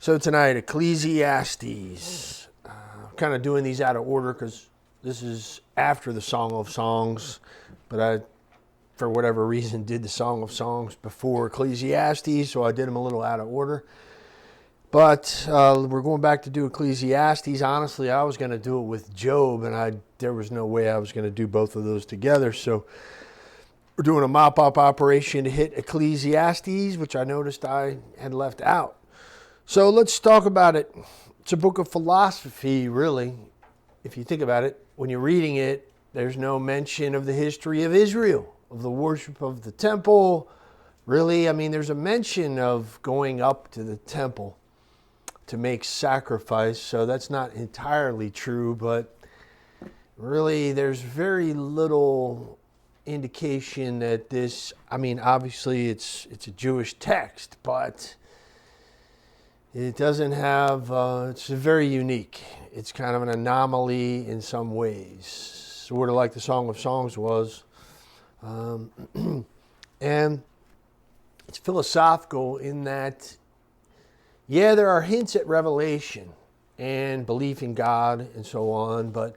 So tonight, Ecclesiastes. Kind of doing these out of order because this is after the Song of Songs, but I, for whatever reason, did the Song of Songs before Ecclesiastes, so I did them a little out of order. But we're going back to do Ecclesiastes. Honestly, I was going to do it with Job, and there was no way I was going to do both of those together. So we're doing a mop-up operation to hit Ecclesiastes, which I noticed I had left out. So let's talk about it. It's a book of philosophy, really. If you think about it, when you're reading it, there's no mention of the history of Israel, of the worship of the temple. Really, there's a mention of going up to the temple to make sacrifice, so that's not entirely true, but really there's very little indication that this, obviously it's a Jewish text, but it doesn't have, it's very unique. It's kind of an anomaly in some ways, sort of like the Song of Songs was. And it's philosophical in that, yeah, there are hints at revelation and belief in God and so on, but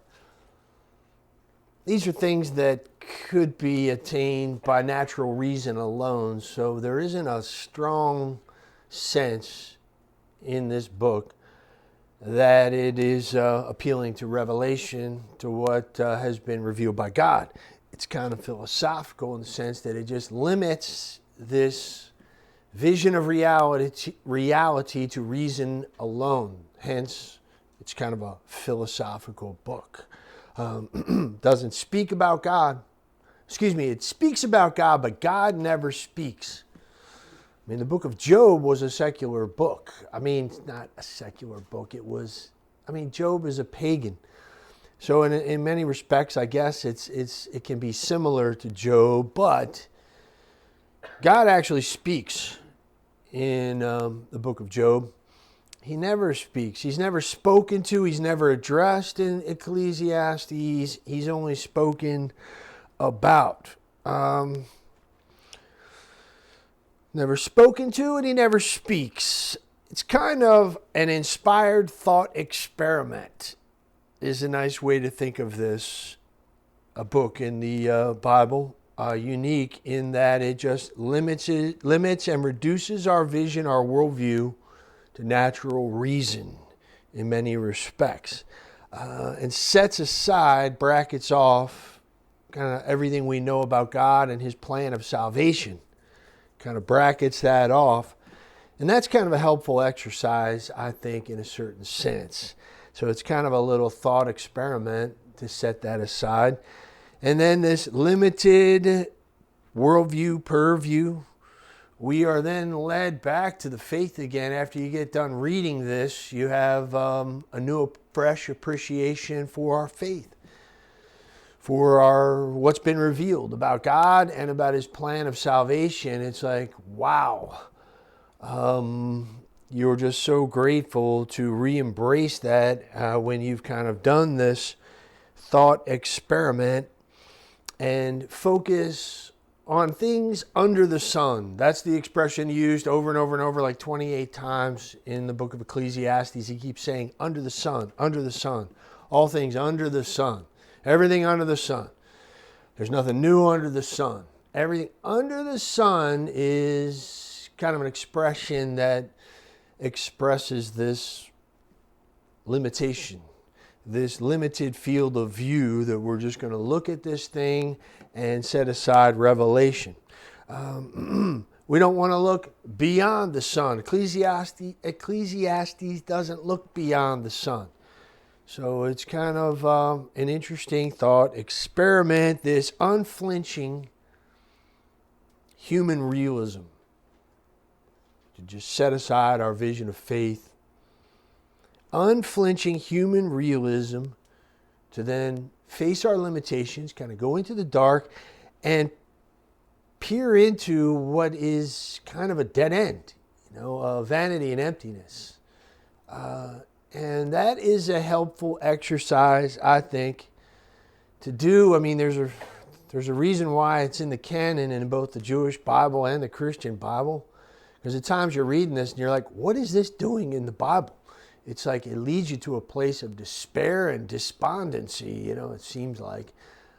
these are things that could be attained by natural reason alone, so there isn't a strong sense in this book that it is appealing to revelation, to what has been revealed by God. It's kind of philosophical in the sense that it just limits this vision of reality to reason alone. Hence, it's kind of a philosophical book. Doesn't speak about God. It speaks about God, but God never speaks. The book of Job was a secular book. It's not a secular book. It was, Job is a pagan. So in many respects, I guess it can be similar to Job, but God actually speaks in the book of Job. He never speaks. He's never spoken to. He's never addressed in Ecclesiastes. He's only spoken about. Never spoken to, and he never speaks. It's kind of an inspired thought experiment is a nice way to think of this. A book in the Bible, unique in that it just limits and reduces our vision, our worldview, to natural reason in many respects, and sets aside, brackets off, kind of everything we know about God and his plan of salvation. Kind of brackets that off. And that's kind of a helpful exercise, I think, in a certain sense. So it's kind of a little thought experiment to set that aside. And then this limited worldview, purview, we are then led back to the faith again. After you get done reading this, you have a new, fresh appreciation for our faith, for what's been revealed about God and about his plan of salvation. It's like, wow. You're just so grateful to re-embrace that when you've kind of done this thought experiment and focus on things under the sun. That's the expression used over and over and over, like 28 times in the book of Ecclesiastes. He keeps saying, under the sun, all things under the sun. Everything under the sun. There's nothing new under the sun. Everything under the sun is kind of an expression that expresses this limitation, this limited field of view that we're just going to look at this thing and set aside revelation. We don't want to look beyond the sun. Ecclesiastes doesn't look beyond the sun. So it's kind of an interesting thought experiment, this unflinching human realism, to just set aside our vision of faith. Unflinching human realism to then face our limitations, kind of go into the dark and peer into what is kind of a dead end, vanity and emptiness. And that is a helpful exercise, I think, to do. There's a reason why it's in the canon in both the Jewish Bible and the Christian Bible, Because at times you're reading this and you're like, what is this doing in the Bible? It's like it leads you to a place of despair and despondency, it seems like.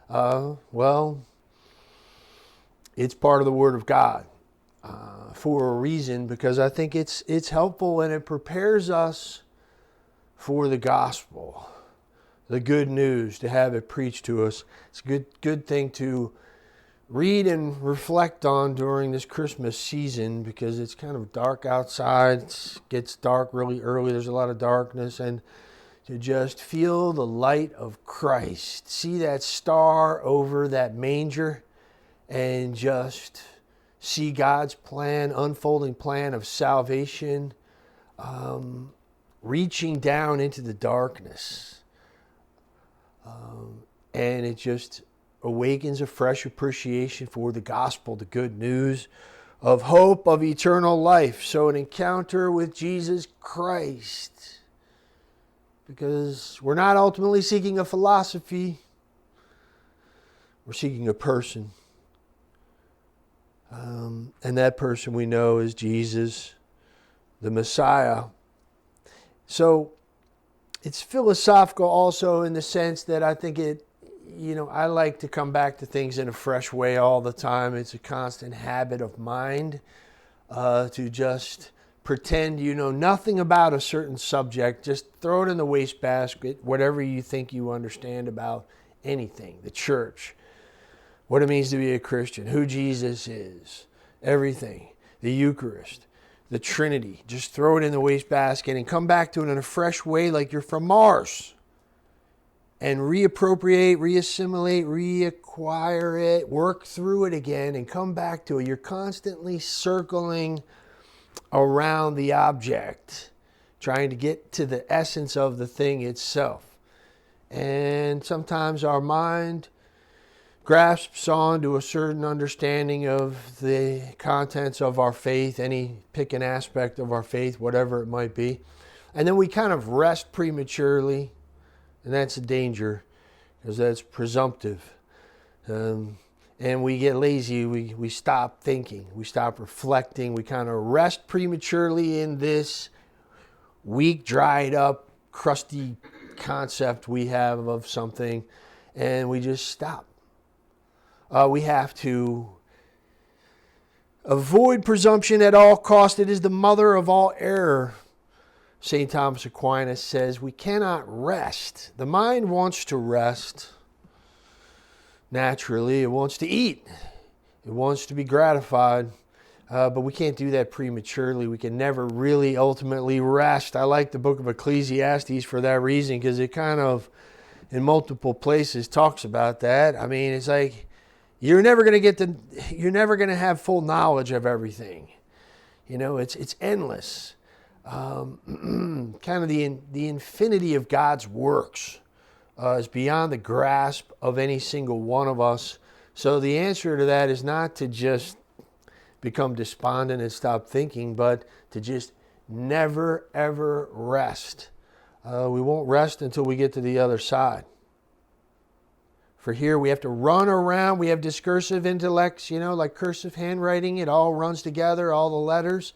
Well, it's part of the Word of God for a reason, because I think it's helpful and it prepares us for the gospel, the good news, to have it preached to us. It's a good thing to read and reflect on during this Christmas season, because it's kind of dark outside. It gets dark really early. There's a lot of darkness, and to just feel the light of Christ, see that star over that manger, and just see God's plan, unfolding plan of salvation, reaching down into the darkness. And it just awakens a fresh appreciation for the gospel, the good news of hope of eternal life. So an encounter with Jesus Christ. Because we're not ultimately seeking a philosophy. We're seeking a person. And that person we know is Jesus, the Messiah. So it's philosophical also in the sense that I think I like to come back to things in a fresh way all the time. It's a constant habit of mind to just pretend you know nothing about a certain subject. Just throw it in the wastebasket, whatever you think you understand about anything, the church, what it means to be a Christian, who Jesus is, everything, the Eucharist, the Trinity. Just throw it in the wastebasket and come back to it in a fresh way like you're from Mars. And reappropriate, reassimilate, reacquire it, work through it again and come back to it. You're constantly circling around the object, trying to get to the essence of the thing itself. And sometimes our mind grasps on to a certain understanding of the contents of our faith, pick an aspect of our faith, whatever it might be. And then we kind of rest prematurely. And that's a danger, because that's presumptive. And we get lazy. We stop thinking. We stop reflecting. We kind of rest prematurely in this weak, dried up, crusty concept we have of something. And we just stop. We have to avoid presumption at all cost. It is the mother of all error. St. Thomas Aquinas says we cannot rest. The mind wants to rest naturally. It wants to eat. It wants to be gratified. But we can't do that prematurely. We can never really ultimately rest. I like the book of Ecclesiastes for that reason, because it kind of, in multiple places, talks about that. I mean, it's like you're never going to have full knowledge of everything. It's endless. Kind of the infinity of God's works is beyond the grasp of any single one of us. So the answer to that is not to just become despondent and stop thinking, but to just never, ever rest. We won't rest until we get to the other side. For here we have to run around. We have discursive intellects, like cursive handwriting. It all runs together, all the letters.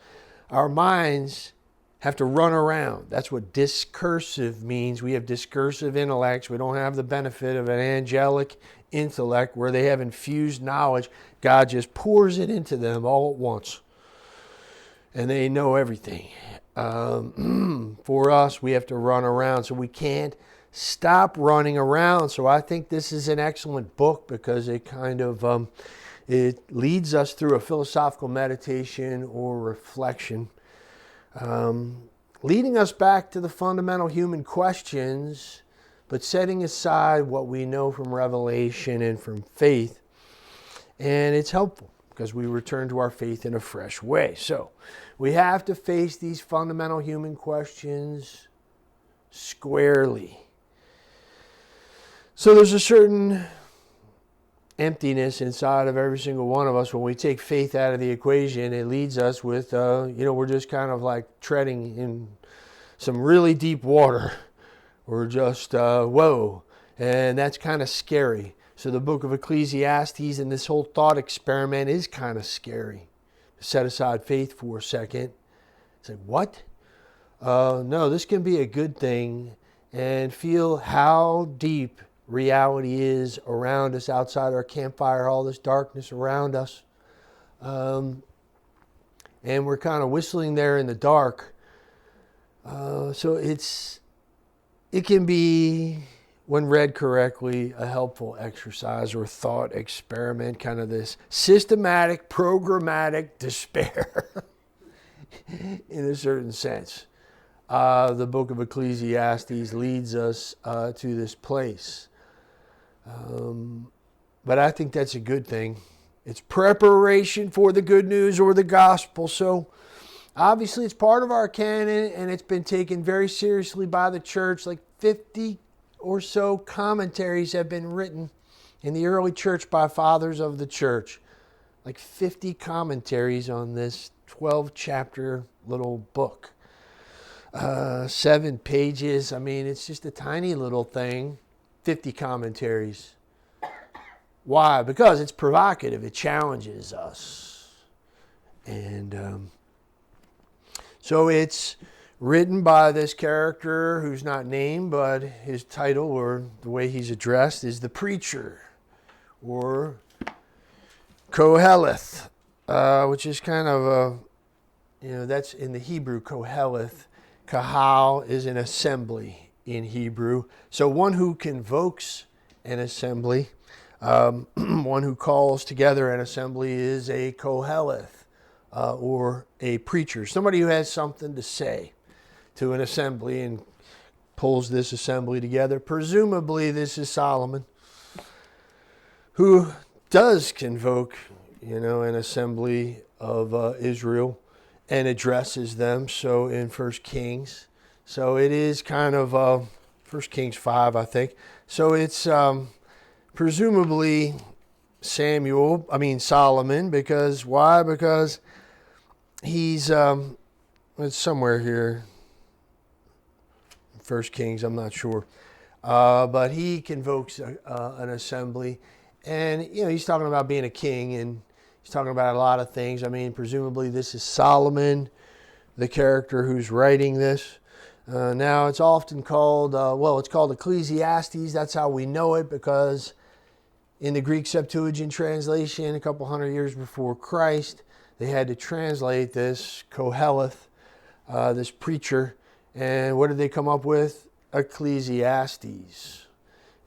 Our minds have to run around. That's what discursive means. We have discursive intellects. We don't have the benefit of an angelic intellect where they have infused knowledge. God just pours it into them all at once. And they know everything. For us, we have to run around. So we can't stop running around. So I think this is an excellent book, because it kind of it leads us through a philosophical meditation or reflection. Leading us back to the fundamental human questions, but setting aside what we know from Revelation and from faith. And it's helpful because we return to our faith in a fresh way. So we have to face these fundamental human questions squarely. So there's a certain emptiness inside of every single one of us. When we take faith out of the equation, it leads us with, we're just kind of like treading in some really deep water. We're just, whoa. And that's kind of scary. So the book of Ecclesiastes and this whole thought experiment is kind of scary, set aside faith for a second. It's like, what? No, this can be a good thing, and feel how deep reality is around us, outside our campfire, all this darkness around us. And we're kind of whistling there in the dark. So it can be, when read correctly, a helpful exercise or thought experiment, kind of this systematic, programmatic despair in a certain sense. The book of Ecclesiastes leads us to this place. But I think that's a good thing. It's preparation for the good news or the gospel. So obviously it's part of our canon, and it's been taken very seriously by the church. Like 50 or so commentaries have been written in the early church by fathers of the church. Like 50 commentaries on this 12-chapter little book. 7 pages. I mean, it's just a tiny little thing. 50 commentaries. Why? Because it's provocative. It challenges us. And so it's written by this character who's not named, but his title, or the way he's addressed, is the preacher, or Koheleth, which is kind of that's in the Hebrew, Koheleth. Kahal is an assembly in Hebrew. So one who convokes an assembly, one who calls together an assembly, is a Koheleth, or a preacher. Somebody who has something to say to an assembly and pulls this assembly together. Presumably this is Solomon, who does convoke, an assembly of Israel and addresses them. So in 1 Kings. So it is kind of 1 Kings 5, I think. So it's presumably Solomon, because why? Because he's it's somewhere here. 1 Kings, I'm not sure. But he convokes an assembly. And, he's talking about being a king, and he's talking about a lot of things. I mean, presumably this is Solomon, the character who's writing this. Now, it's often called, it's called Ecclesiastes. That's how we know it, because in the Greek Septuagint translation, a couple hundred years before Christ, they had to translate this Koheleth, this preacher. And what did they come up with? Ecclesiastes.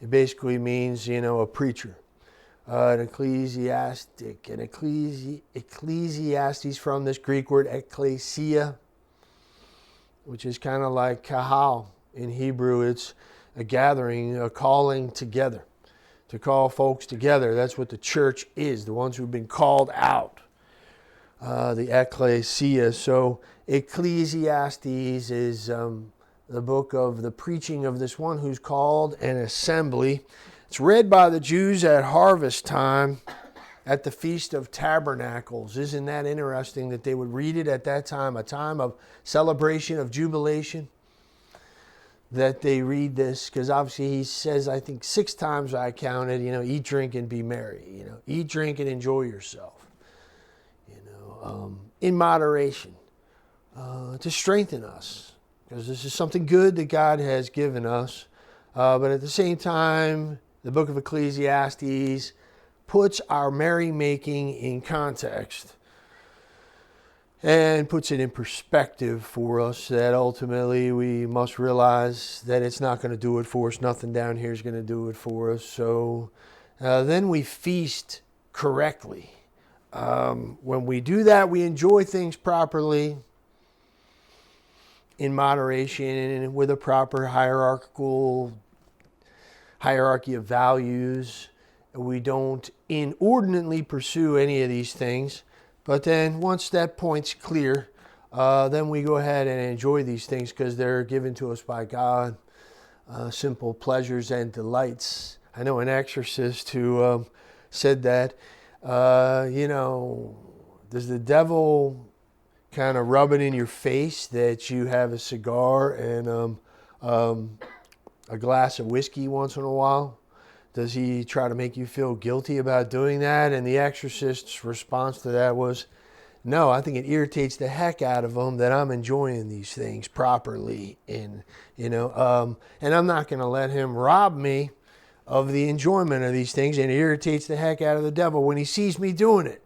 It basically means, a preacher. An ecclesiastic. Ecclesiastes, from this Greek word ekklesia, which is kind of like kahal in Hebrew. It's a gathering, a calling together. To call folks together. That's what the church is, the ones who've been called out. The ecclesia. So Ecclesiastes is the book of the preaching of this one who's called an assembly. It's read by the Jews at harvest time at the Feast of Tabernacles. Isn't that interesting that they would read it at that time, a time of celebration, of jubilation, that they read this? Because obviously he says, I think 6 times I counted, eat, drink, and be merry. Eat, drink, and enjoy yourself. In moderation, to strengthen us, because this is something good that God has given us. But at the same time, the book of Ecclesiastes puts our merrymaking in context and puts it in perspective for us, that ultimately we must realize that it's not going to do it for us. Nothing down here is going to do it for us. So then we feast correctly. When we do that, we enjoy things properly, in moderation, and with a proper hierarchy of values. We don't inordinately pursue any of these things. But then once that point's clear, then we go ahead and enjoy these things, because they're given to us by God. Simple pleasures and delights. I know an exorcist who said that, does the devil kind of rub it in your face that you have a cigar and a glass of whiskey once in a while? Does he try to make you feel guilty about doing that? And the exorcist's response to that was, No, I think it irritates the heck out of them that I'm enjoying these things properly, and and I'm not going to let him rob me of the enjoyment of these things. And it irritates the heck out of the devil when he sees me doing it.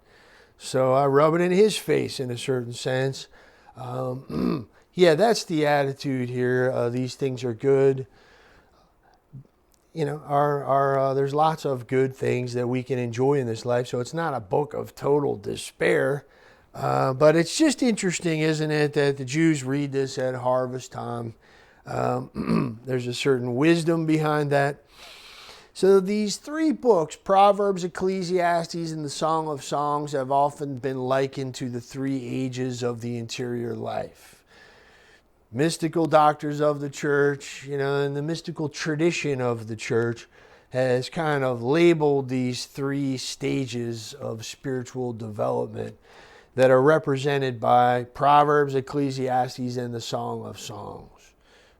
So I rub it in his face in a certain sense. Yeah, that's the attitude here. These things are good. There's lots of good things that we can enjoy in this life. So it's not a book of total despair. But it's just interesting, isn't it, that the Jews read this at harvest time. There's a certain wisdom behind that. So these three books, Proverbs, Ecclesiastes, and the Song of Songs, have often been likened to the three ages of the interior life. Mystical doctors of the church, and the mystical tradition of the church has kind of labeled these three stages of spiritual development that are represented by Proverbs, Ecclesiastes, and the Song of Songs.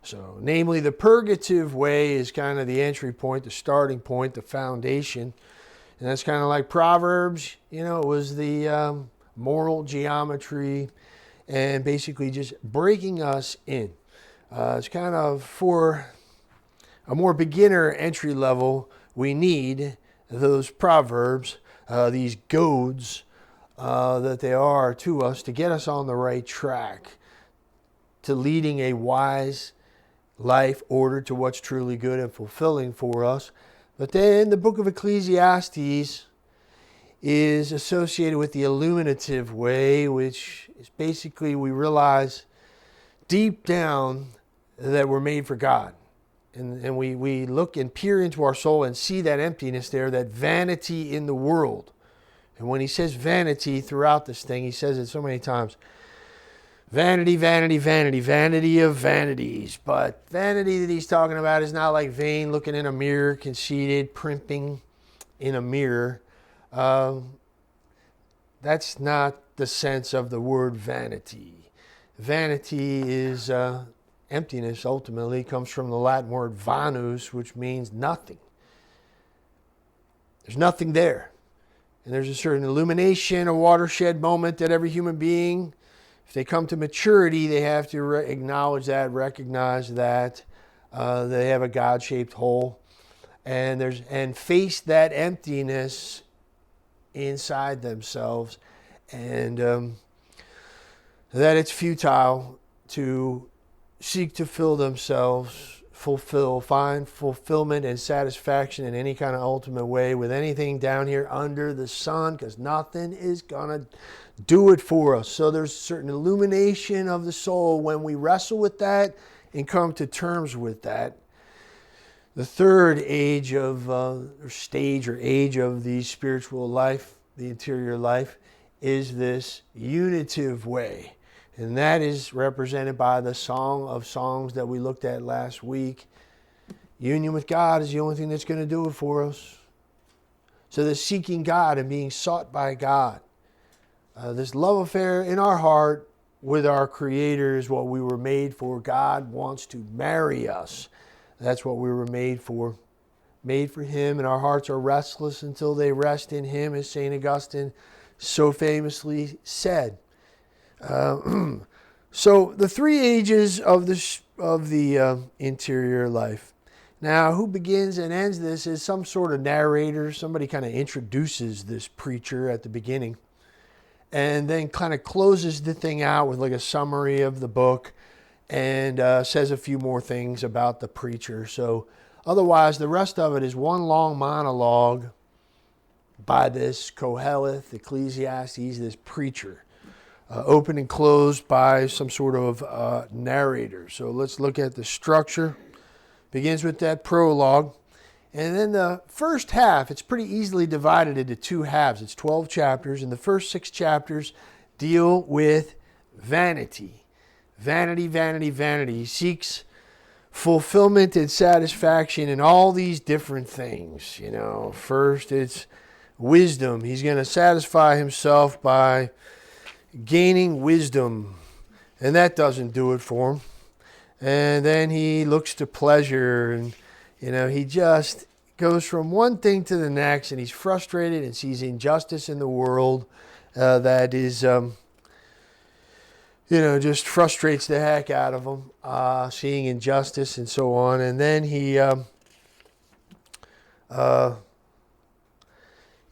So, namely, the purgative way is kind of the entry point, the starting point, the foundation. And that's kind of like Proverbs, it was the moral geometry and basically just breaking us in. It's kind of for a more beginner entry level, we need those Proverbs, these goads that they are to us to get us on the right track to leading a wise life ordered to what's truly good and fulfilling for us. But then the book of Ecclesiastes is associated with the illuminative way, which is basically we realize deep down that we're made for God. And we look and peer into our soul and see that emptiness there, that vanity in the world. And when he says vanity throughout this thing, he says it so many times. Vanity, vanity, vanity, vanity of vanities. But vanity that he's talking about is not like vain, looking in a mirror, conceited, primping in a mirror. That's not the sense of the word vanity. Vanity is emptiness, ultimately. Comes from the Latin word vanus, which means nothing. There's nothing there. And there's a certain illumination, a watershed moment that every human being, if they come to maturity, they have to acknowledge that, recognize that they have a God-shaped hole, and face that emptiness inside themselves, and that it's futile to seek to fill themselves, find fulfillment and satisfaction in any kind of ultimate way with anything down here under the sun, because nothing is going to do it for us. So there's a certain illumination of the soul when we wrestle with that and come to terms with that. The third age of, or stage or age of the spiritual life, the interior life, is this unitive way. And that is represented by the Song of Songs that we looked at last week. Union with God is the only thing that's going to do it for us. So the seeking God and being sought by God. This love affair in our heart with our Creator is what we were made for. God wants to marry us. That's what we were made for. Made for Him, and our hearts are restless until they rest in Him, as St. Augustine so famously said. So the three ages of the interior life. Now, who begins and ends this is some sort of narrator. Somebody kind of introduces this preacher at the beginning and then kind of closes the thing out with like a summary of the book and says a few more things about the preacher. So otherwise, the rest of it is one long monologue by this Koheleth, Ecclesiastes, this preacher. Opened and closed by some sort of narrator. So let's look at the structure. Begins with that prologue. And then the first half, it's pretty easily divided into two halves. It's 12 chapters, and the first 6 chapters deal with vanity. Vanity, vanity, vanity. He seeks fulfillment and satisfaction in all these different things. First it's wisdom. He's going to satisfy himself by gaining wisdom, and that doesn't do it for him. And then he looks to pleasure, and he just goes from one thing to the next, and he's frustrated and sees injustice in the world that is just frustrates the heck out of him, seeing injustice and so on. And then he,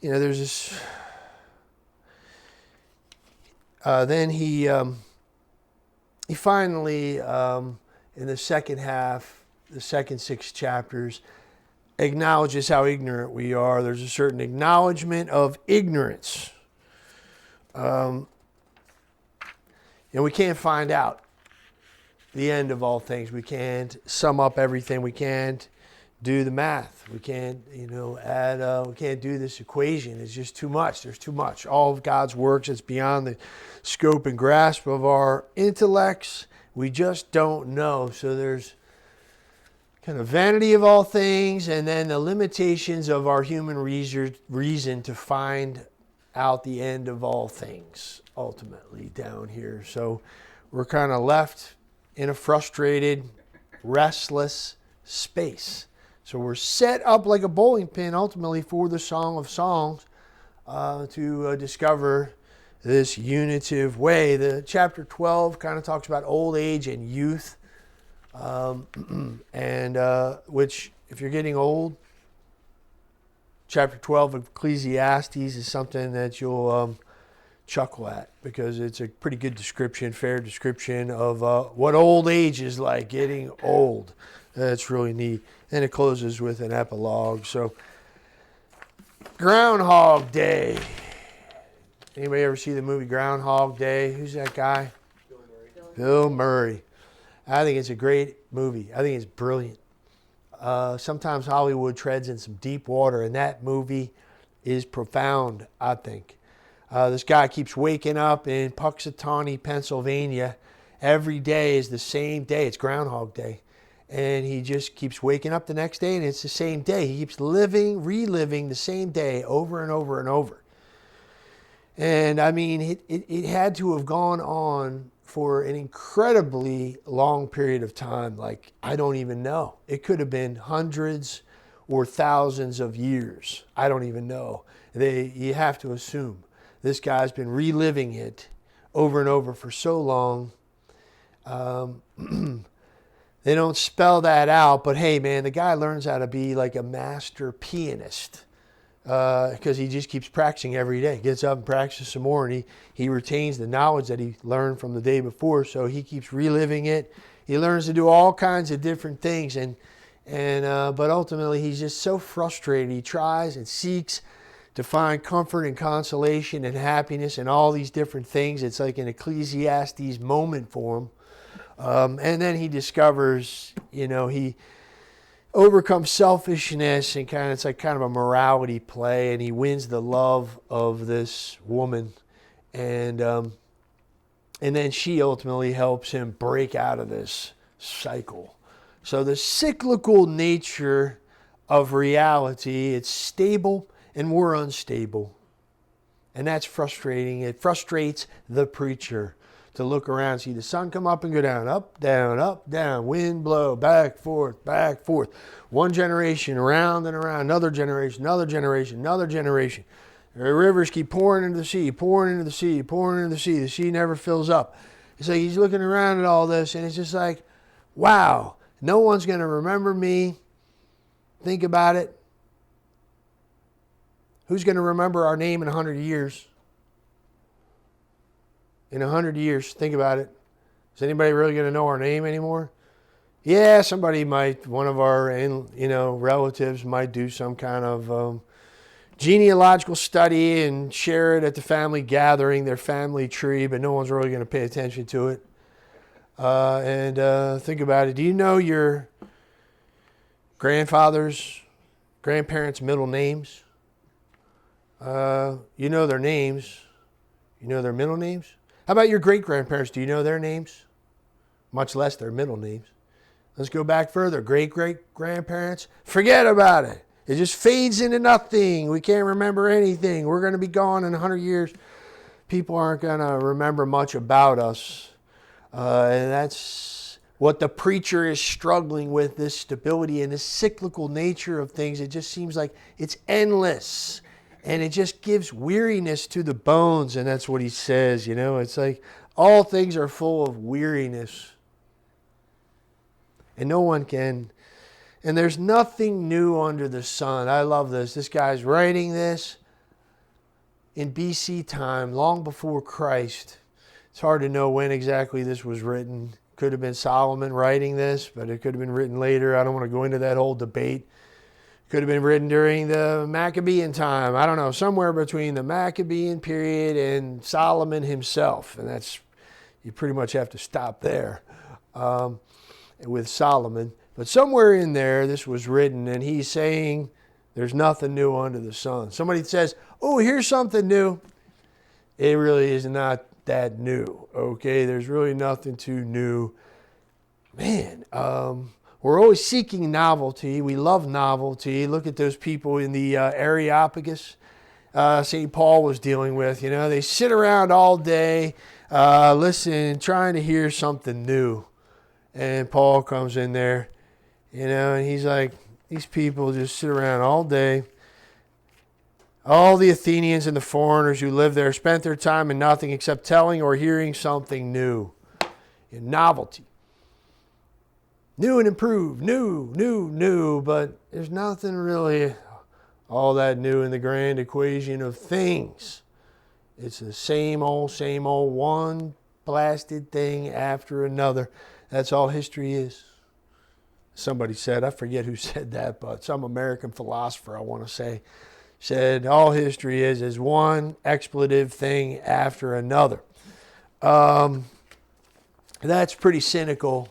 there's this. Then he finally, in the second half, the second 6 chapters, acknowledges how ignorant we are. There's a certain acknowledgement of ignorance. And we can't find out the end of all things. We can't sum up everything. We can't do the math. We can't, add, we can't do this equation. It's just too much. There's too much. All of God's works, it's beyond the scope and grasp of our intellects. We just don't know. So there's kind of vanity of all things, and then the limitations of our human reason to find out the end of all things, ultimately, down here. So we're kind of left in a frustrated, restless space. So we're set up like a bowling pin, ultimately, for the Song of Songs to discover this unitive way. The chapter 12 kind of talks about old age and youth, which, if you're getting old, chapter 12 of Ecclesiastes is something that you'll chuckle at, because it's a pretty good description, fair description of what old age is like, getting old. That's really neat. And it closes with an epilogue. So, Groundhog Day. Anybody ever see the movie Groundhog Day? Who's that guy? Bill Murray. Bill Murray. I think it's a great movie. I think it's brilliant. Sometimes Hollywood treads in some deep water, and that movie is profound, I think. This guy keeps waking up in Puxatawney, Pennsylvania. Every day is the same day. It's Groundhog Day. And he just keeps waking up the next day, and it's the same day. He keeps reliving the same day over and over and over. And I mean, it had to have gone on for an incredibly long period of time. Like, I don't even know. It could have been hundreds or thousands of years. I don't even know. You have to assume this guy's been reliving it over and over for so long. They don't spell that out, but hey, man, the guy learns how to be like a master pianist because he just keeps practicing every day. Gets up and practices some more, and he retains the knowledge that he learned from the day before, so he keeps reliving it. He learns to do all kinds of different things, but ultimately he's just so frustrated. He tries and seeks to find comfort and consolation and happiness and all these different things. It's like an Ecclesiastes moment for him. And then he discovers, he overcomes selfishness, and it's like kind of a morality play, and he wins the love of this woman, and then she ultimately helps him break out of this cycle. So the cyclical nature of reality, it's stable and we're unstable, and that's frustrating. It frustrates the preacher to look around and see the sun come up and go down, up, down, wind blow, back, forth. One generation, around and around, another generation. The rivers keep pouring into the sea. The sea never fills up. It's like he's looking around at all this, and it's just like, wow, no one's going to remember me. Think about it. Who's going to remember our name in 100 years? In 100 years, think about it. Is anybody really going to know our name anymore? Yeah, somebody might, one of our relatives might do some kind of genealogical study and share it at the family gathering, their family tree, but no one's really going to pay attention to it. Think about it. Do you know your grandparents' middle names? You know their names. You know their middle names? How about your great-grandparents? Do you know their names? Much less their middle names. Let's go back further. Great-great-grandparents? Forget about it. It just fades into nothing. We can't remember anything. We're going to be gone in 100 years. People aren't going to remember much about us. And that's what the preacher is struggling with, this stability and this cyclical nature of things. It just seems like it's endless. And it just gives weariness to the bones, and that's what he says, It's like All things are full of weariness. And no one can. And there's nothing new under the sun. I love this. This guy's writing this in BC time, long before Christ. It's hard to know when exactly this was written. Could have been Solomon writing this, but it could have been written later. I don't want to go into that whole debate. Could have been written during the Maccabean time. I don't know, somewhere between the Maccabean period and Solomon himself. And that's, you pretty much have to stop there with Solomon. But somewhere in there, this was written, and he's saying there's nothing new under the sun. Somebody says, oh, here's something new. It really is not that new, okay? There's really nothing too new. Man, we're always seeking novelty. We love novelty. Look at those people in the Areopagus St. Paul was dealing with. You know, they sit around all day, listening, trying to hear something new. And Paul comes in there, you know, and he's like, these people just sit around all day. All the Athenians and the foreigners who lived there spent their time in nothing except telling or hearing something new. In novelty. New and improved, new, but there's nothing really all that new in the grand equation of things. It's the same old, one blasted thing after another. That's all history is. Somebody said, I forget who said that, but some American philosopher, I want to say, said all history is one expletive thing after another. That's pretty cynical.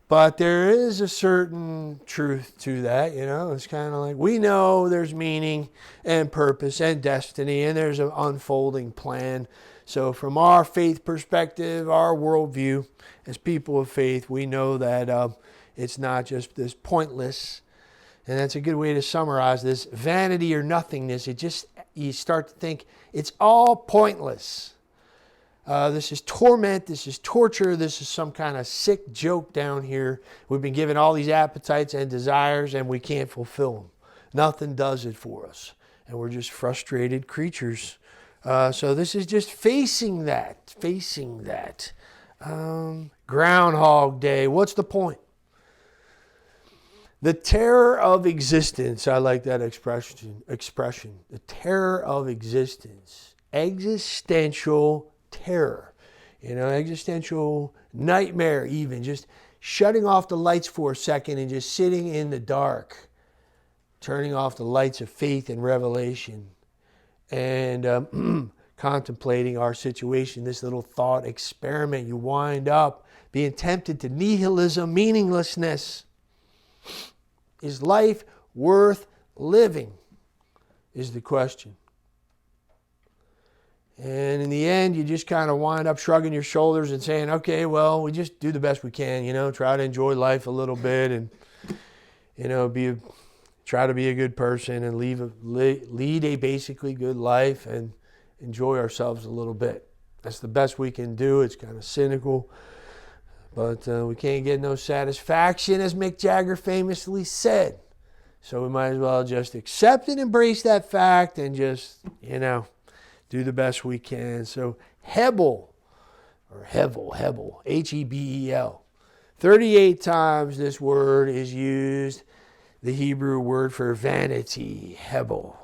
But there is a certain truth to that, you know. It's kind of like we know there's meaning and purpose and destiny, and there's an unfolding plan. So from our faith perspective, our worldview, as people of faith, we know that it's not just this pointless, and that's a good way to summarize this, vanity or nothingness. You start to think it's all pointless. This is torment, this is torture, this is some kind of sick joke down here. We've been given all these appetites and desires and we can't fulfill them. Nothing does it for us. And we're just frustrated creatures. So this is just facing that. Groundhog Day, what's the point? The terror of existence, I like that expression. The terror of existence. Existential terror, existential nightmare even, just shutting off the lights for a second and just sitting in the dark, turning off the lights of faith and revelation and contemplating our situation, this little thought experiment. You wind up being tempted to nihilism, meaninglessness. Is life worth living? Is the question. And in the end, you just kind of wind up shrugging your shoulders and saying, okay, well, we just do the best we can, try to enjoy life a little bit and, try to be a good person and lead a basically good life and enjoy ourselves a little bit. That's the best we can do. It's kind of cynical, but we can't get no satisfaction, as Mick Jagger famously said. So we might as well just accept and embrace that fact and just, do the best we can. So Hebel, Hebel, 38 times this word is used, the Hebrew word for vanity, Hebel.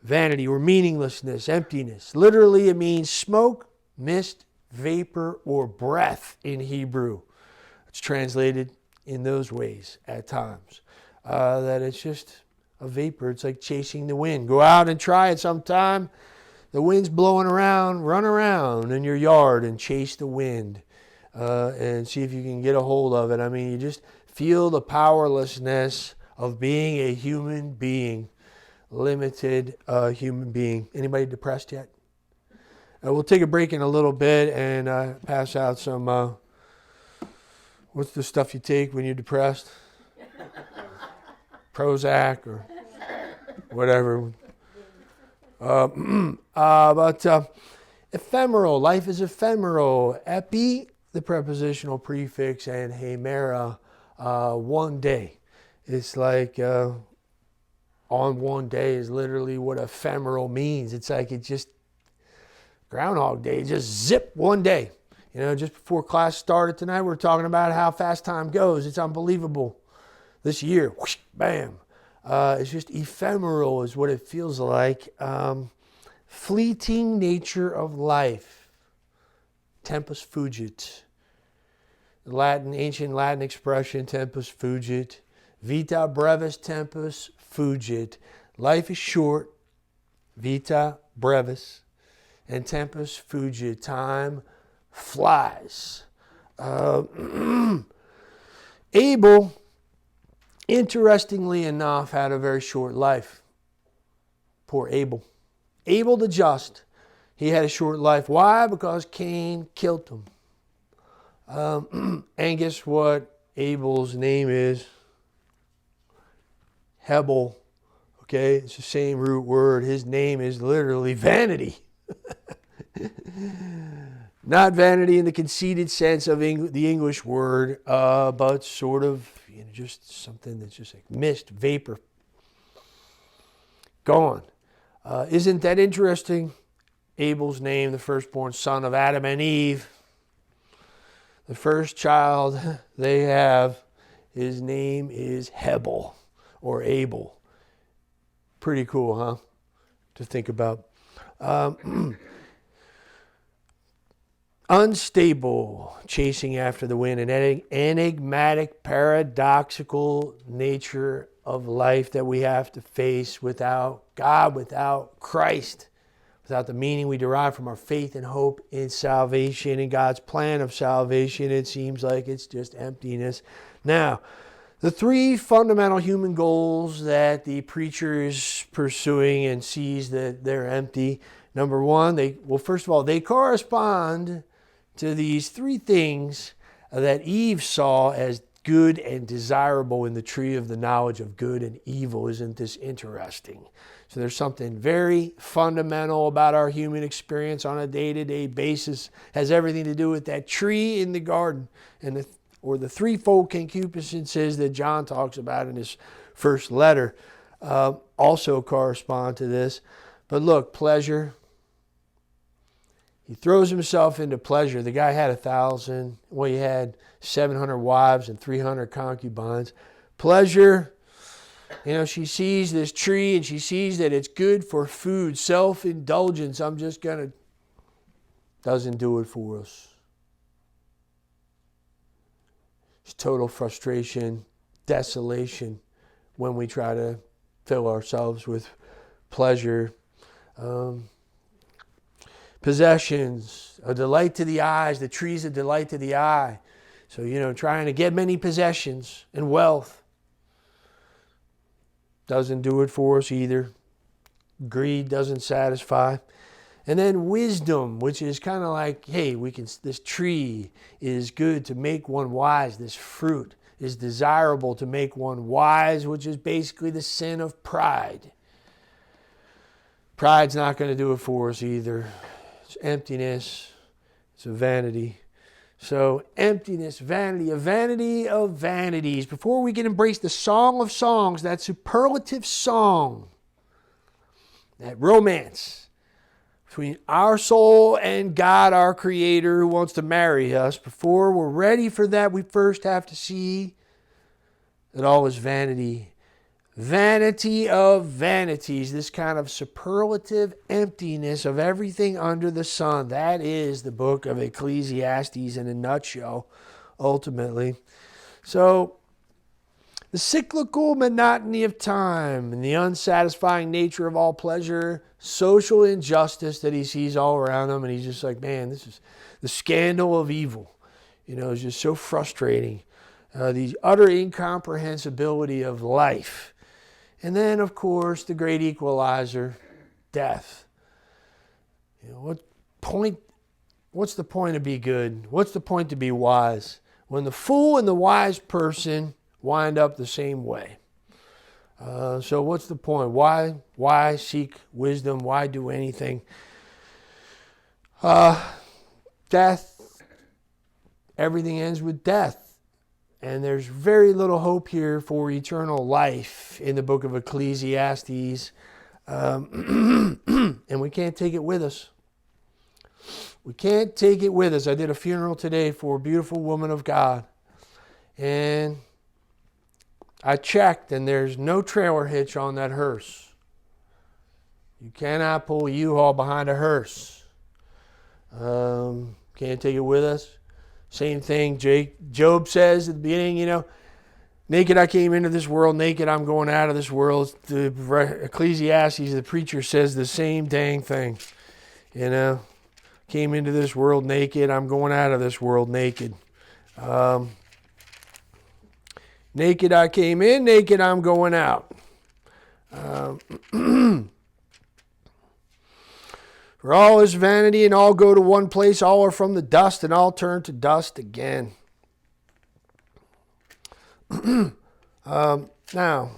Vanity or meaninglessness, emptiness. Literally it means smoke, mist, vapor, or breath in Hebrew. It's translated in those ways at times. That it's just a vapor. It's like chasing the wind. Go out and try it sometime. The wind's blowing around, run around in your yard and chase the wind and see if you can get a hold of it. I mean, you just feel the powerlessness of being a human being, limited human being. Anybody depressed yet? We'll take a break in a little bit and pass out some, what's the stuff you take when you're depressed? Prozac or whatever. But ephemeral, life is ephemeral. Epi, the prepositional prefix, and hemera, one day. It's like on one day is literally what ephemeral means. It's like it just Groundhog Day, just zip one day. You know, just before class started tonight, we were talking about how fast time goes. It's unbelievable. This year, whoosh, bam. It's just ephemeral is what it feels like. Fleeting nature of life. Tempus fugit. Ancient Latin expression, tempus fugit. Vita brevis tempus fugit. Life is short. Vita brevis. And tempus fugit. Time flies. Abel, interestingly enough, had a very short life. Poor Abel. Abel the just. He had a short life. Why? Because Cain killed him. And guess what Abel's name is? Hebel. Okay, it's the same root word. His name is literally vanity. Not vanity in the conceited sense of the English word, but sort of, just something that's just like mist, vapor. Gone. Isn't that interesting? Abel's name, the firstborn son of Adam and Eve. The first child they have, his name is Hebel or Abel. Pretty cool, huh? To think about. Unstable, chasing after the wind, an enigmatic, paradoxical nature of life that we have to face without God, without Christ, without the meaning we derive from our faith and hope in salvation and God's plan of salvation. It seems like it's just emptiness. Now, the three fundamental human goals that the preacher is pursuing and sees that they're empty. Number one, first of all, they correspond to these three things that Eve saw as good and desirable in the tree of the knowledge of good and evil. Isn't this interesting? So there's something very fundamental about our human experience on a day-to-day basis. Has everything to do with that tree in the garden and the threefold concupiscences that John talks about in his first letter also correspond to this. But look, pleasure. He throws himself into pleasure. The guy had 1,000. Well, he had 700 wives and 300 concubines. Pleasure. She sees this tree and she sees that it's good for food. Self-indulgence. Doesn't do it for us. It's total frustration, desolation when we try to fill ourselves with pleasure. Possessions, a delight to the eyes. The tree's a delight to the eye. So, trying to get many possessions and wealth doesn't do it for us either. Greed doesn't satisfy. And then wisdom, which is kind of like, hey, this tree is good to make one wise. This fruit is desirable to make one wise, which is basically the sin of pride. Pride's not going to do it for us either. It's emptiness. It's a vanity. So emptiness, vanity, a vanity of vanities. Before we can embrace the Song of Songs, that superlative song, that romance between our soul and God, our Creator, who wants to marry us, before we're ready for that, we first have to see that all is vanity. Vanity of vanities, this kind of superlative emptiness of everything under the sun. That is the book of Ecclesiastes in a nutshell, ultimately. So, the cyclical monotony of time and the unsatisfying nature of all pleasure, social injustice that he sees all around him, and he's just like, man, this is the scandal of evil. It's just so frustrating. The utter incomprehensibility of life. And then, of course, the great equalizer, death. What's the point to be good? What's the point to be wise? When the fool and the wise person wind up the same way. So what's the point? Why seek wisdom? Why do anything? Death. Everything ends with death. And there's very little hope here for eternal life in the book of Ecclesiastes. And we can't take it with us. We can't take it with us. I did a funeral today for a beautiful woman of God. And I checked, and there's no trailer hitch on that hearse. You cannot pull a U-Haul behind a hearse. Can't take it with us. Same thing Job says at the beginning, naked I came into this world, naked I'm going out of this world. The Ecclesiastes, the preacher, says the same dang thing. Came into this world naked, I'm going out of this world naked. Naked I came in, naked I'm going out. For all is vanity and all go to one place, all are from the dust and all turn to dust again. Now,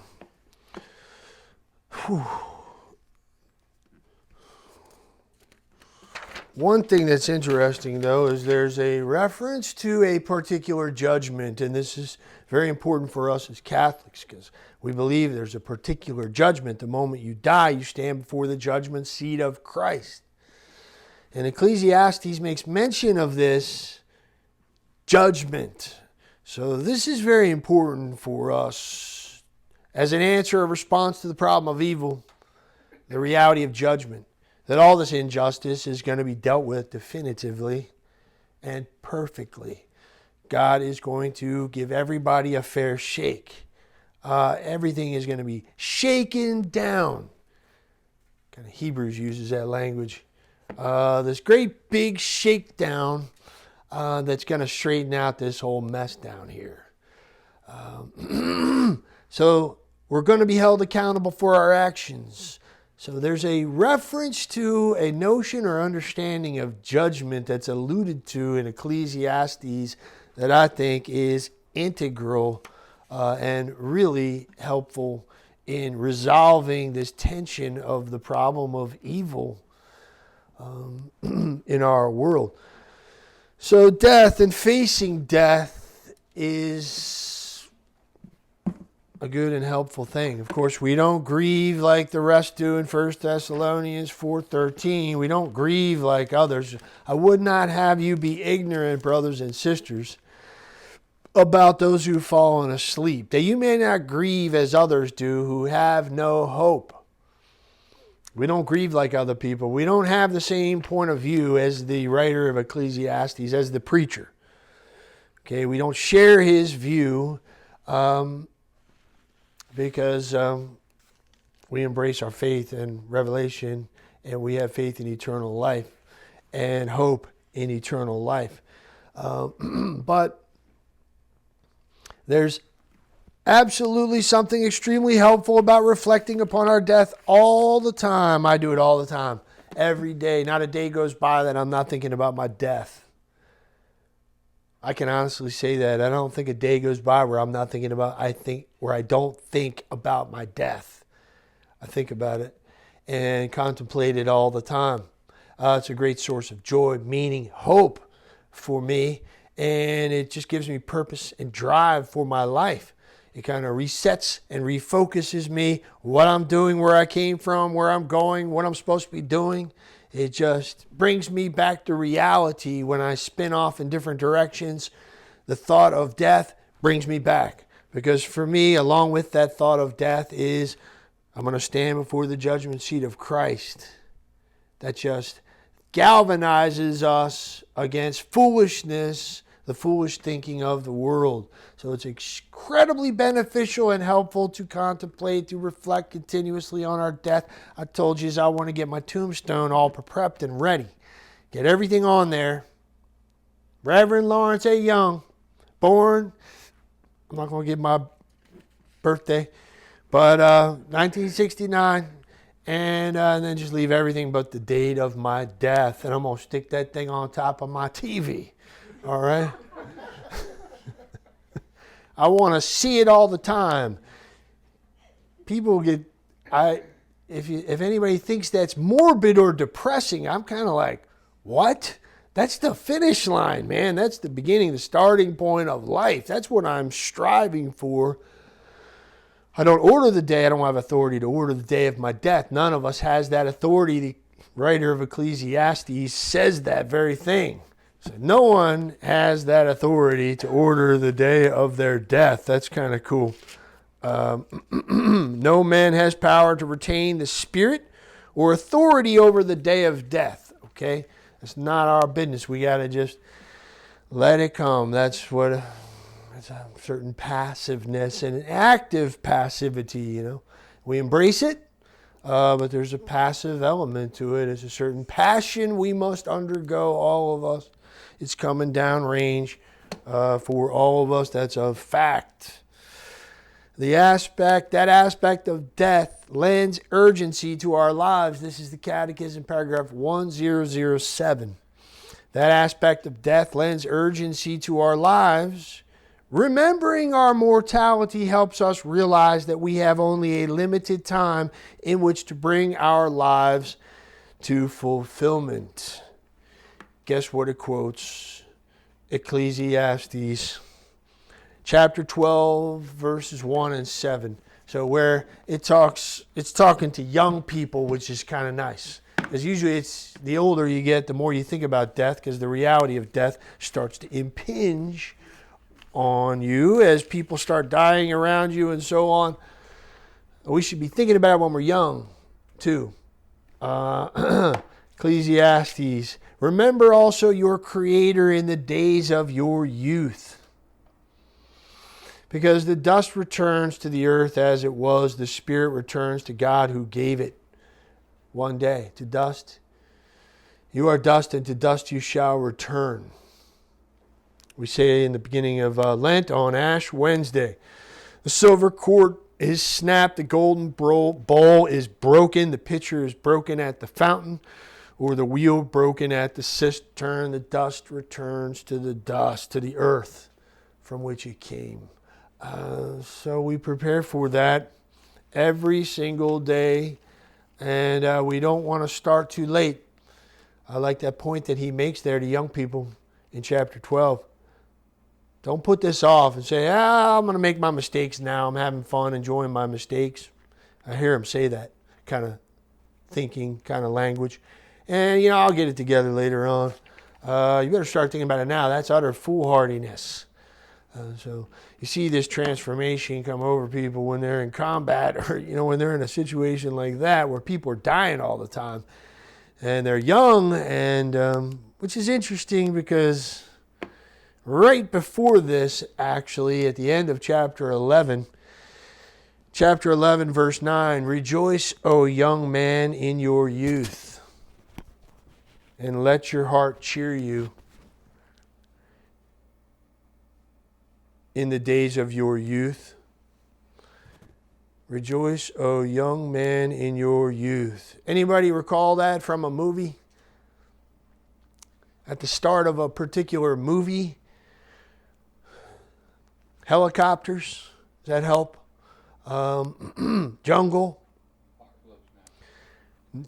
one thing that's interesting, though, is there's a reference to a particular judgment, and this is very important for us as Catholics because we believe there's a particular judgment. The moment you die, you stand before the judgment seat of Christ. And Ecclesiastes makes mention of this judgment. So this is very important for us as an answer, a response to the problem of evil, the reality of judgment, that all this injustice is going to be dealt with definitively and perfectly. God is going to give everybody a fair shake. Everything is going to be shaken down. Kind of Hebrews uses that language. This great big shakedown that's going to straighten out this whole mess down here. So we're going to be held accountable for our actions. So there's a reference to a notion or understanding of judgment that's alluded to in Ecclesiastes that I think is integral and really helpful in resolving this tension of the problem of evil in our world. So death and facing death is a good and helpful thing. Of course, we don't grieve like the rest do in 1 Thessalonians 4:13. We don't grieve like others. I would not have you be ignorant, brothers and sisters, about those who've fallen asleep, that you may not grieve as others do who have no hope. We don't grieve like other people. We don't have the same point of view as the writer of Ecclesiastes, as the preacher. Okay, we don't share his view because we embrace our faith in revelation, and we have faith in eternal life and hope in eternal life. But there's absolutely something extremely helpful about reflecting upon our death all the time. I do it all the time, every day. Not a day goes by that I'm not thinking about my death. I can honestly say that. I don't think a day goes by where I'm not thinking about, where I don't think about my death. I think about it and contemplate it all the time. It's a great source of joy, meaning, hope for me, and it just gives me purpose and drive for my life. It kind of resets and refocuses me, what I'm doing, where I came from, where I'm going, what I'm supposed to be doing. It just brings me back to reality when I spin off in different directions. The thought of death brings me back. Because for me, along with that thought of death is, I'm going to stand before the judgment seat of Christ. That just galvanizes us against foolishness, the foolish thinking of the world. So it's incredibly beneficial and helpful to contemplate, to reflect continuously on our death. I told you I want to get my tombstone all prepped and ready. Get everything on there. Reverend Lawrence A. Young, born, I'm not going to give my birthday, but 1969. And then just leave everything but the date of my death. And I'm going to stick that thing on top of my TV. All right? I want to see it all the time. People get, if anybody thinks that's morbid or depressing, I'm kind of like, what? That's the finish line, man. That's the beginning, the starting point of life. That's what I'm striving for. I don't order the day. I don't have authority to order the day of my death. None of us has that authority writer of Ecclesiastes says that very thing. So no one has that authority to order the day of their death. That's kind of cool. No man has power to retain the spirit or authority over the day of death. Okay? That's not our business. We got to just let it come. That's a certain passiveness and an active passivity, you know. We embrace it, but there's a passive element to it. It's a certain passion we must undergo, all of us. It's coming down range for all of us. That's a fact. That aspect of death lends urgency to our lives. This is the Catechism, paragraph 1007. That aspect of death lends urgency to our lives. Remembering our mortality helps us realize that we have only a limited time in which to bring our lives to fulfillment. Guess what it quotes? Ecclesiastes chapter 12, verses 1 and 7. So where it's talking to young people, which is kind of nice. Because usually it's the older you get, the more you think about death, because the reality of death starts to impinge on you as people start dying around you and so on. We should be thinking about it when we're young, too. Ecclesiastes. Remember also your Creator in the days of your youth. Because the dust returns to the earth as it was, the spirit returns to God who gave it. One day, to dust. You are dust, and to dust you shall return. We say in the beginning of Lent on Ash Wednesday, the silver cord is snapped, the golden bowl is broken, the pitcher is broken at the fountain, or the wheel broken at the cistern. The dust returns to the dust, to the earth from which it came. So we prepare for that every single day, and we don't want to start too late. I like that point that he makes there to young people in chapter 12. Don't put this off and say, I'm going to make my mistakes now. I'm having fun, enjoying my mistakes. I hear him say that kind of thinking, kind of language. And, I'll get it together later on. You better start thinking about it now. That's utter foolhardiness. So you see this transformation come over people when they're in combat or, when they're in a situation like that where people are dying all the time. And they're young, and which is interesting because right before this, actually, at the end of chapter 11, verse 9, rejoice, O young man, in your youth, and let your heart cheer you in the days of your youth. Rejoice, O young man, in your youth. Anybody recall that from a movie? At the start of a particular movie? Helicopters? Does that help? Jungle?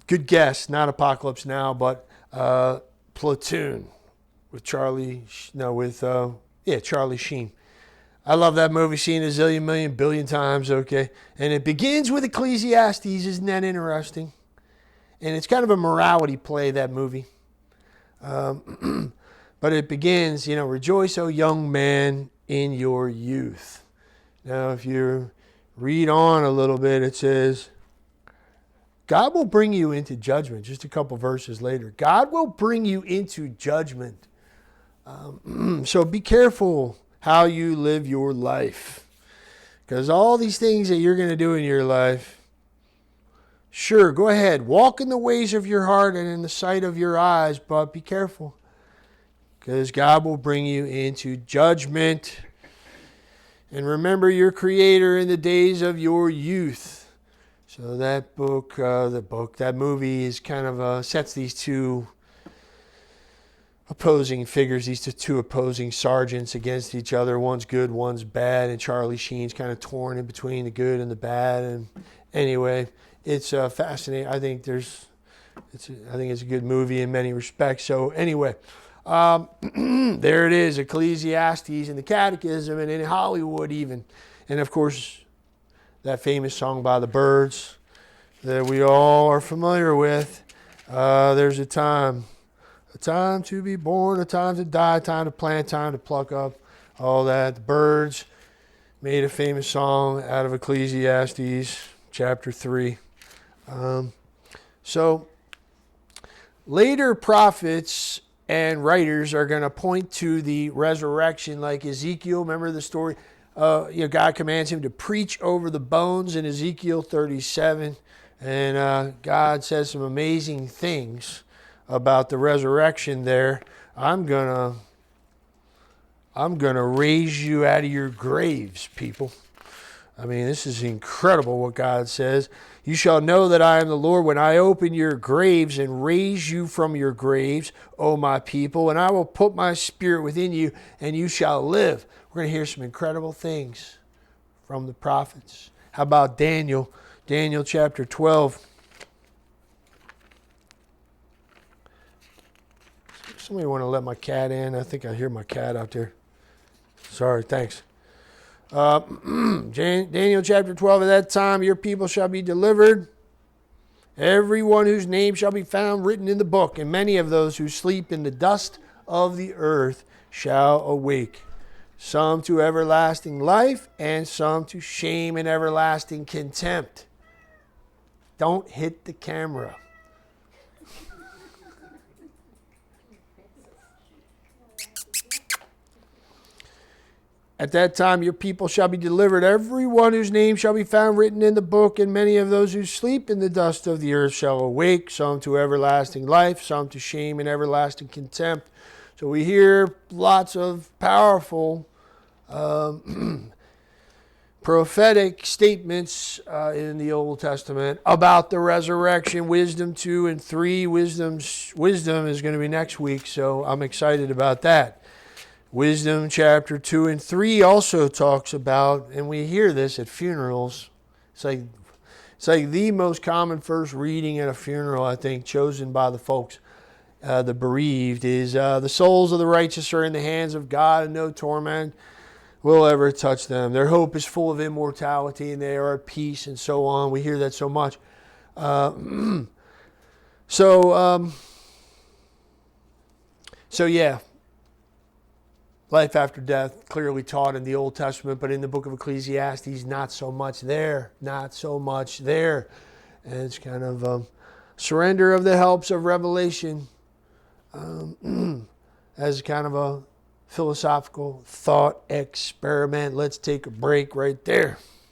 Good guess. Not Apocalypse Now, but Platoon with Charlie Sheen. I love that movie, seen it a zillion, billion times, okay? And it begins with Ecclesiastes, isn't that interesting? And it's kind of a morality play, that movie. But it begins, rejoice, O young man, in your youth. Now, if you read on a little bit, it says, God will bring you into judgment. Just a couple verses later. God will bring you into judgment. So be careful how you live your life. Because all these things that you're going to do in your life, sure, go ahead. Walk in the ways of your heart and in the sight of your eyes, but be careful. Because God will bring you into judgment. And remember your Creator in the days of your youth. So that that movie is kind of sets these two opposing figures, these two opposing sergeants against each other. One's good, one's bad, and Charlie Sheen's kind of torn in between the good and the bad. And anyway, it's fascinating. I think it's a good movie in many respects. So anyway, there it is, Ecclesiastes in the Catechism and in Hollywood even. And of course, that famous song by the Byrds that we all are familiar with. There's a time to be born, a time to die, a time to plant, time to pluck up, all that. The Birds made a famous song out of Ecclesiastes chapter 3. So later prophets and writers are going to point to the resurrection, like Ezekiel. Remember the story? God commands him to preach over the bones in Ezekiel 37. And God says some amazing things about the resurrection there. I'm gonna raise you out of your graves, people. I mean, this is incredible what God says. You shall know that I am the Lord when I open your graves and raise you from your graves, O my people, and I will put my spirit within you, and you shall live. We're going to hear some incredible things from the prophets. How about Daniel? Daniel chapter 12. Somebody want to let my cat in? I think I hear my cat out there. Sorry, thanks. Daniel chapter 12, at that time your people shall be delivered, everyone whose name shall be found written in the book, and many of those who sleep in the dust of the earth shall awake, some to everlasting life, and some to shame and everlasting contempt. Don't hit the camera. At that time your people shall be delivered, everyone whose name shall be found written in the book, and many of those who sleep in the dust of the earth shall awake, some to everlasting life, some to shame and everlasting contempt. So we hear lots of powerful prophetic statements in the Old Testament about the resurrection. Wisdom 2 and 3. Wisdom is going to be next week, so I'm excited about that. Wisdom chapter 2 and 3 also talks about, and we hear this at funerals. It's like the most common first reading at a funeral, I think, chosen by the folks, the bereaved, is the souls of the righteous are in the hands of God, and no torment will ever touch them. Their hope is full of immortality, and they are at peace, and so on. We hear that so much. So yeah. Life after death, clearly taught in the Old Testament, but in the book of Ecclesiastes, not so much there. Not so much there. And it's kind of surrender of the helps of revelation as kind of a philosophical thought experiment. Let's take a break right there.